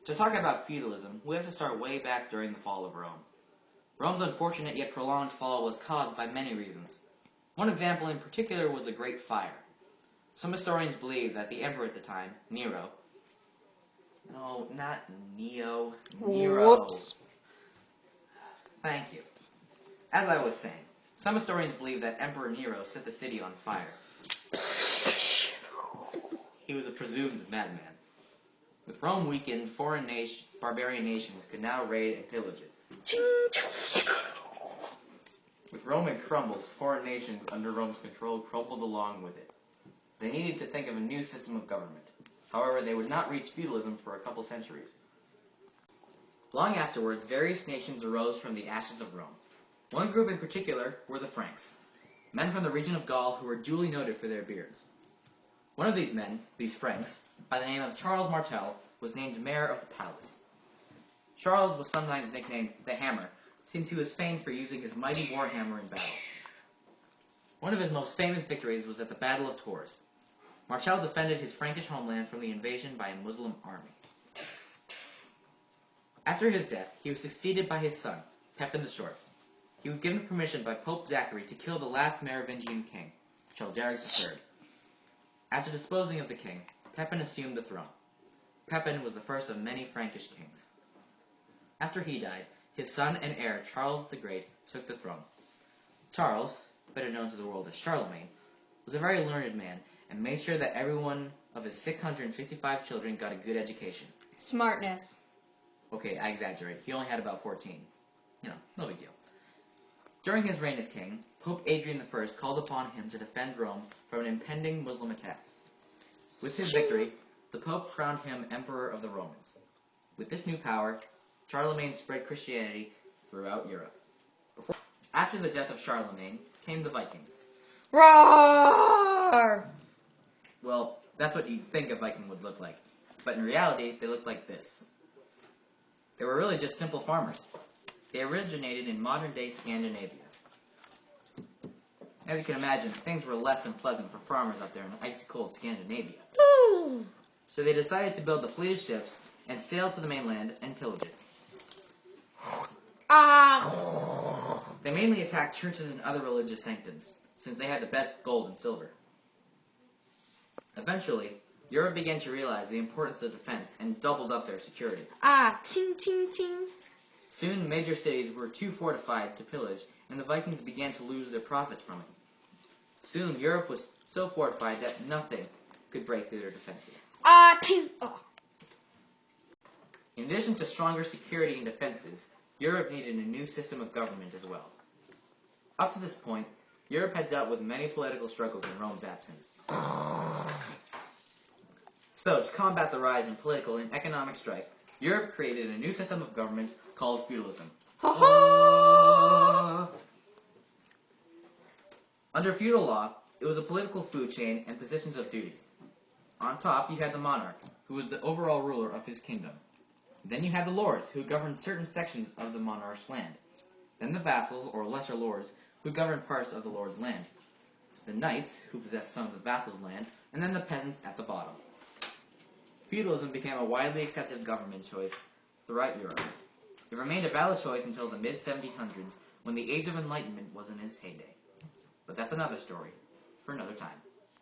To talk about feudalism, we have to start way back during the fall of Rome. Rome's unfortunate yet prolonged fall was caused by many reasons. One example in particular was the Great Fire. Some historians believe that the emperor at the time, Nero... No, not Neo. Nero. Whoops. Thank you. As I was saying, some historians believe that Emperor Nero set the city on fire. He was a presumed madman. With Rome weakened, barbarian nations could now raid and pillage it. With Rome in crumbles, foreign nations under Rome's control crumbled along with it. They needed to think of a new system of government. However, they would not reach feudalism for a couple centuries. Long afterwards, various nations arose from the ashes of Rome. One group in particular were the Franks, men from the region of Gaul who were duly noted for their beards. One of these men, these Franks, by the name of Charles Martel, was named mayor of the palace. Charles was sometimes nicknamed the Hammer, since he was famed for using his mighty war hammer in battle. One of his most famous victories was at the Battle of Tours. Martel defended his Frankish homeland from the invasion by a Muslim army. After his death, he was succeeded by his son, Pepin the Short. He was given permission by Pope Zachary to kill the last Merovingian king, Childeric III. After disposing of the king, Pepin assumed the throne. Pepin was the first of many Frankish kings. After he died, his son and heir, Charles the Great, took the throne. Charles, better known to the world as Charlemagne, was a very learned man and made sure that every one of his 655 children got a good education. Smartness. Okay, I exaggerate. He only had about 14. No big deal. During his reign as king, Pope Adrian I called upon him to defend Rome from an impending Muslim attack. With his victory, the Pope crowned him Emperor of the Romans. With this new power, Charlemagne spread Christianity throughout Europe. After the death of Charlemagne came the Vikings. Roar! Well, that's what you'd think a Viking would look like. But in reality, they looked like this. They were really just simple farmers. They originated in modern-day Scandinavia. As you can imagine, things were less than pleasant for farmers out there in icy-cold Scandinavia. Ooh. So they decided to build a fleet of ships and sail to the mainland and pillage it. They mainly attacked churches and other religious sanctums, since they had the best gold and silver. Eventually, Europe began to realize the importance of defense and doubled up their security. Ting, ting, ting. Soon, major cities were too fortified to pillage, and the Vikings began to lose their profits from it. Soon, Europe was so fortified that nothing could break through their defenses. Ting. Oh. In addition to stronger security and defenses, Europe needed a new system of government as well. Up to this point, Europe had dealt with many political struggles in Rome's absence. So, to combat the rise in political and economic strife, Europe created a new system of government called feudalism. Under feudal law, it was a political food chain and positions of duties. On top, you had the monarch, who was the overall ruler of his kingdom. Then you had the lords, who governed certain sections of the monarch's land. Then the vassals, or lesser lords, who governed parts of the lord's land. The knights, who possessed some of the vassal's land, and then the peasants at the bottom. Feudalism became a widely accepted government choice throughout Europe. It remained a valid choice until the mid-1700s, when the Age of Enlightenment was in its heyday. But that's another story, for another time.